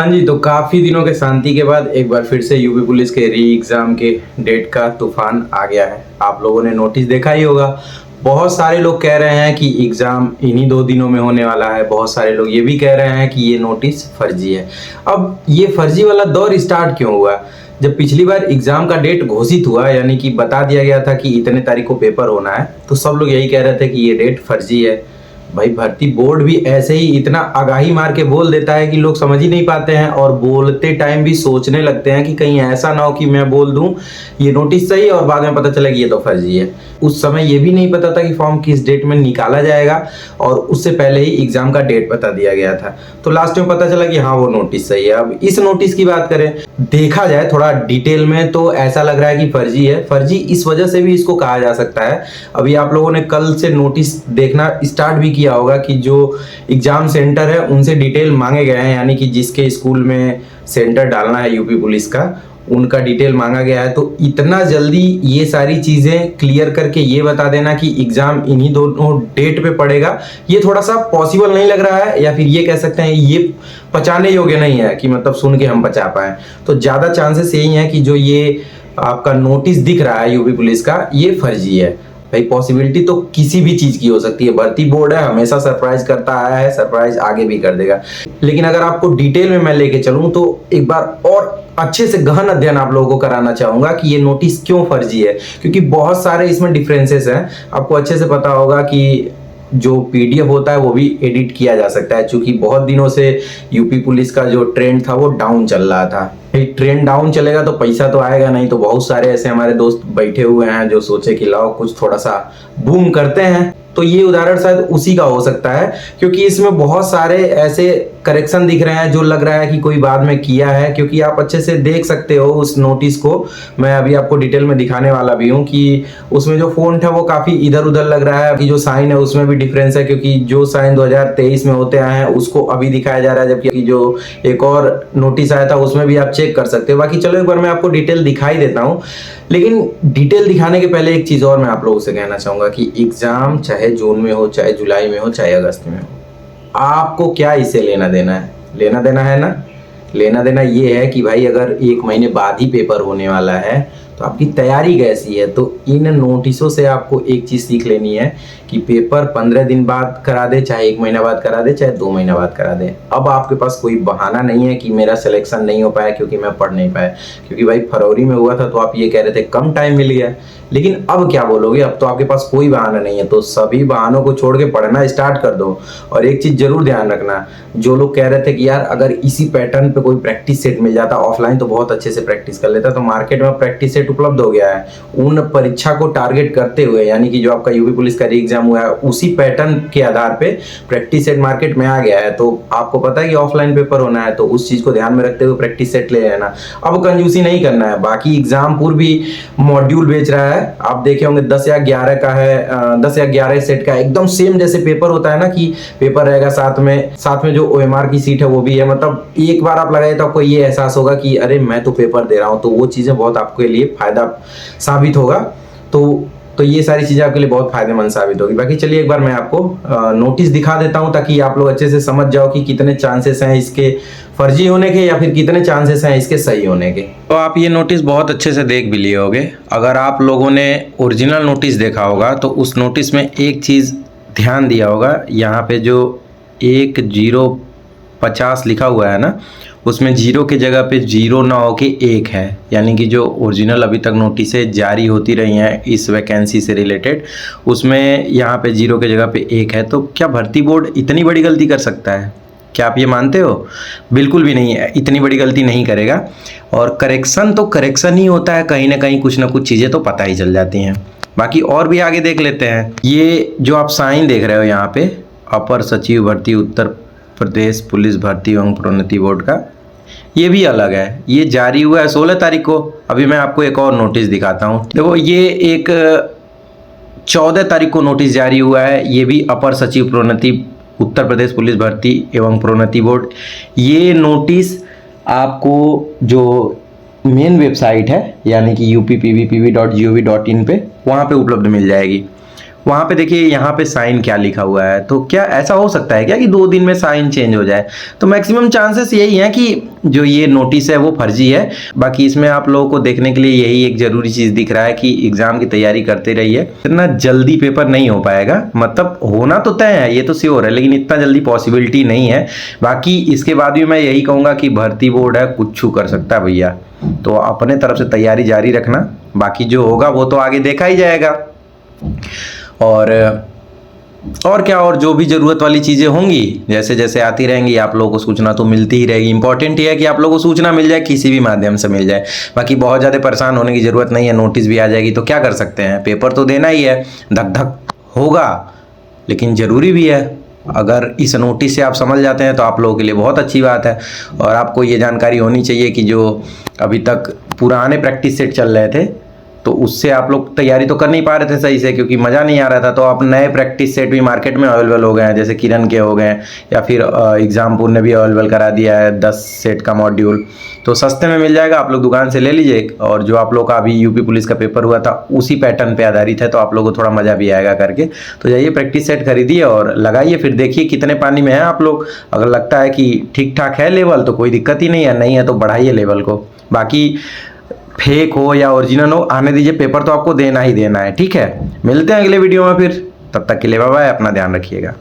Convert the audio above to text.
हाँ जी, तो काफ़ी दिनों के शांति के बाद एक बार फिर से यूपी पुलिस के री एग्ज़ाम के डेट का तूफान आ गया है। आप लोगों ने नोटिस देखा ही होगा। बहुत सारे लोग कह रहे हैं कि एग्ज़ाम इन्हीं 2 दिनों में होने वाला है। बहुत सारे लोग ये भी कह रहे हैं कि ये नोटिस फर्जी है। अब ये फर्जी वाला दौर स्टार्ट क्यों हुआ? जब पिछली बार एग्ज़ाम का डेट घोषित हुआ, यानी कि बता दिया गया था कि इतने तारीख को पेपर होना है, तो सब लोग यही कह रहे थे कि ये डेट फर्जी है। भाई भर्ती बोर्ड भी ऐसे ही इतना आगाही मार के बोल देता है कि लोग समझ ही नहीं पाते हैं और बोलते टाइम भी सोचने लगते हैं कि कहीं ऐसा ना हो कि मैं बोल दूं ये नोटिस सही है और बाद में पता चला कि ये तो फर्जी है। उस समय ये भी नहीं पता था कि फॉर्म किस डेट में निकाला जाएगा और उससे पहले ही एग्जाम का डेट बता दिया गया था। तो लास्ट में पता चला कि हाँ वो नोटिस सही है। अब इस नोटिस की बात करें, देखा जाए थोड़ा डिटेल में तो ऐसा लग रहा है कि फर्जी है। फर्जी इस वजह से भी इसको कहा जा सकता है, अभी आप लोगों ने कल से नोटिस देखना स्टार्ट भी किया होगा कि जो एग्जाम सेंटर है उनसे डिटेल मांगे गए हैं, यानी कि जिसके स्कूल में सेंटर डालना है यूपी पुलिस का, उनका डिटेल मांगा गया है। तो इतना जल्दी ये सारी चीज़ें क्लियर करके ये बता देना कि एग्ज़ाम इन्हीं दोनों डेट पे पड़ेगा, ये थोड़ा सा पॉसिबल नहीं लग रहा है, या फिर ये कह सकते हैं ये पचाने योग्य नहीं है कि मतलब सुन के हम पचा पाएँ। तो ज़्यादा चांसेस यही हैं कि जो ये आपका नोटिस दिख रहा है यूपी पुलिस का, ये फर्जी है। भाई पॉसिबिलिटी तो किसी भी चीज़ की हो सकती है। भर्ती बोर्ड है, हमेशा सरप्राइज करता आया है, सरप्राइज आगे भी कर देगा। लेकिन अगर आपको डिटेल में मैं लेके चलूँ तो एक बार और अच्छे से गहन अध्ययन आप लोगों को कराना चाहूँगा कि ये नोटिस क्यों फर्जी है, क्योंकि बहुत सारे इसमें डिफरेंसेस हैं। आपको अच्छे से पता होगा कि जो पीडीएफ होता है वो भी एडिट किया जा सकता है, क्योंकि बहुत दिनों से यूपी पुलिस का जो ट्रेंड था वो डाउन चल रहा था। ट्रेंड डाउन चलेगा तो पैसा तो आएगा नहीं, तो बहुत सारे ऐसे हमारे दोस्त बैठे हुए हैं जो सोचे कि लाओ कुछ थोड़ा सा बूम करते हैं। तो ये उदाहरण शायद उसी का हो सकता है, क्योंकि इसमें बहुत सारे ऐसे करेक्शन दिख रहे हैं जो लग रहा है कि कोई बाद में किया है। क्योंकि आप अच्छे से देख सकते हो उस नोटिस को, मैं अभी आपको डिटेल में दिखाने वाला भी हूँ कि उसमें जो फ़ॉन्ट है वो काफ़ी इधर उधर लग रहा है, कि जो साइन है उसमें भी डिफरेंस है, क्योंकि जो साइन 2023 में होते आए हैं उसको अभी दिखाया जा रहा है, जबकि जो एक और नोटिस आया था उसमें भी आप चेक कर सकते हो। बाकी चलो एक बार मैं आपको डिटेल दिखाई देता हूँ, लेकिन डिटेल दिखाने के पहले एक चीज़ और मैं आप लोगों से कहना चाहूँगा कि एग्ज़ाम चाहे जून में हो, चाहे जुलाई में हो, चाहे अगस्त में हो, आपको क्या इससे लेना देना है? लेना देना है ना? लेना देना ये है कि भाई अगर 1 महीने बाद ही पेपर होने वाला है तो आपकी तैयारी कैसी है। तो इन नोटिसों से आपको एक चीज़ सीख लेनी है कि पेपर 15 दिन बाद करा दे, चाहे 1 महीना बाद करा दे, चाहे 2 महीना बाद करा दे। अब आपके पास कोई बहाना नहीं है कि मेरा सिलेक्शन नहीं हो पाया क्योंकि मैं पढ़ नहीं पाया। क्योंकि भाई फरवरी में हुआ था तो आप ये कह रहे थे कम टाइम मिल गया, लेकिन अब क्या बोलोगे? अब तो आपके पास कोई बहाना नहीं है। तो सभी बहानों को छोड़ के पढ़ना स्टार्ट कर दो। और एक चीज़ जरूर ध्यान रखना, जो लोग कह रहे थे कि यार अगर इसी पैटर्न पे कोई प्रैक्टिस सेट मिल जाता ऑफलाइन तो बहुत अच्छे से प्रैक्टिस कर लेता, तो मार्केट में प्रैक्टिस सेट उपलब्ध हो गया है। उन परीक्षा को टारगेट करते हुए, यानी कि जो आपका यूपी पुलिस का री एग्जाम हुआ है उसी पैटर्न के आधार पे प्रैक्टिस सेट मार्केट में आ गया है। तो आपको पता है कि ऑफलाइन पेपर होना है, तो उस चीज़ को ध्यान में रखते हुए प्रैक्टिस सेट ले लेना। अब कंजूसी नहीं करना है। बाकी एग्जाम पूर्व भी मॉड्यूल बेच रहा है, आप देखे होंगे 10 या 11 का है, 10 या 11 सेट का एकदम सेम जैसे पेपर होता है ना, कि पेपर रहेगा साथ में जो ओएमआर की सीट है वो भी है। मतलब एक बार आप लगाए तो आपको ये एहसास होगा कि अरे मैं तो पेपर दे रहा हूँ। तो वो चीज़ें बहुत आपके लिए फायदा साबित होगा। तो ये सारी चीज़ें आपके लिए बहुत फायदेमंद साबित होगी। बाकी चलिए एक बार मैं आपको नोटिस दिखा देता हूँ ताकि आप लोग अच्छे से समझ जाओ कि कितने चांसेस हैं इसके फर्जी होने के या फिर कितने चांसेस हैं इसके सही होने के। तो आप ये नोटिस बहुत अच्छे से देख भी लिए होंगे। अगर आप लोगों ने ओरिजिनल नोटिस देखा होगा तो उस नोटिस में एक चीज़ ध्यान दिया होगा, यहाँ पे जो 1050 लिखा हुआ है ना, उसमें 0 के जगह पे 0 ना हो के 1 है। यानी कि जो ओरिजिनल अभी तक नोटिसें जारी होती रही हैं इस वैकेंसी से रिलेटेड, उसमें यहाँ पे 0 के जगह पे 1 है। तो क्या भर्ती बोर्ड इतनी बड़ी गलती कर सकता है? क्या आप ये मानते हो? बिल्कुल भी नहीं है, इतनी बड़ी गलती नहीं करेगा। और करेक्शन तो करेक्शन ही होता है, कहीं ना कहीं कुछ ना कुछ चीज़ें तो पता ही चल जाती हैं। बाकी और भी आगे देख लेते हैं। ये जो आप साइन देख रहे हो यहाँ पे, अपर सचिव भर्ती उत्तर प्रदेश पुलिस भर्ती एवं प्रोन्नति बोर्ड का, ये भी अलग है। ये जारी हुआ है 16 तारीख को। अभी मैं आपको एक और नोटिस दिखाता हूँ। देखो ये एक 14 तारीख को नोटिस जारी हुआ है, ये भी अपर सचिव प्रोन्नति उत्तर प्रदेश पुलिस भर्ती एवं प्रोन्नति बोर्ड। ये नोटिस आपको जो मेन वेबसाइट है यानी कि uppvpv.gov.in पे, वहाँ पे उपलब्ध मिल जाएगी। वहाँ पे देखिए यहाँ पे साइन क्या लिखा हुआ है, तो क्या ऐसा हो सकता है क्या कि 2 दिन में साइन चेंज हो जाए? तो मैक्सिमम चांसेस यही हैं कि जो ये नोटिस है वो फर्जी है। बाकी इसमें आप लोगों को देखने के लिए यही एक ज़रूरी चीज़ दिख रहा है कि एग्ज़ाम की तैयारी करते रहिए। इतना जल्दी पेपर नहीं हो पाएगा, मतलब होना तो तय है, ये तो श्योर है, लेकिन इतना जल्दी पॉसिबिलिटी नहीं है। बाकी इसके बाद भी मैं यही कहूँगा कि भर्ती बोर्ड है, कुछ कर सकता है भैया, तो अपने तरफ से तैयारी जारी रखना। बाकी जो होगा वो तो आगे देखा ही जाएगा। और क्या, और जो भी ज़रूरत वाली चीज़ें होंगी जैसे जैसे आती रहेंगी आप लोगों को सूचना तो मिलती ही रहेगी। इंपॉर्टेंट ये है कि आप लोगों को सूचना मिल जाए, किसी भी माध्यम से मिल जाए। बाकी बहुत ज़्यादा परेशान होने की ज़रूरत नहीं है, नोटिस भी आ जाएगी तो क्या कर सकते हैं, पेपर तो देना ही है, धक धक होगा लेकिन ज़रूरी भी है। अगर इस नोटिस से आप समझ जाते हैं तो आप लोगों के लिए बहुत अच्छी बात है। और आपको ये जानकारी होनी चाहिए कि जो अभी तक पुराने प्रैक्टिस सेट चल रहे थे तो उससे आप लोग तैयारी तो कर नहीं पा रहे थे सही से, क्योंकि मज़ा नहीं आ रहा था। तो अब नए प्रैक्टिस सेट भी मार्केट में अवेलेबल हो गए हैं, जैसे किरण के हो गए हैं, या फिर एग्जामपुर ने भी अवेलेबल करा दिया है 10 सेट का मॉड्यूल। तो सस्ते में मिल जाएगा, आप लोग दुकान से ले लीजिए। और जो आप लोग का अभी यूपी पुलिस का पेपर हुआ था उसी पैटर्न पे आधारित है, तो आप लोगों को थोड़ा मज़ा भी आएगा करके। तो जाइए प्रैक्टिस सेट खरीदिए और लगाइए, फिर देखिए कितने पानी में है आप लोग। अगर लगता है कि ठीक ठाक है लेवल तो कोई दिक्कत ही नहीं है, नहीं है तो बढ़ाइए लेवल को। बाकी फेक हो या ओरिजिनल हो, आने दीजिए, पेपर तो आपको देना ही देना है। ठीक है, मिलते हैं अगले वीडियो में फिर, तब तक के लिए बाय बाय, अपना ध्यान रखिएगा।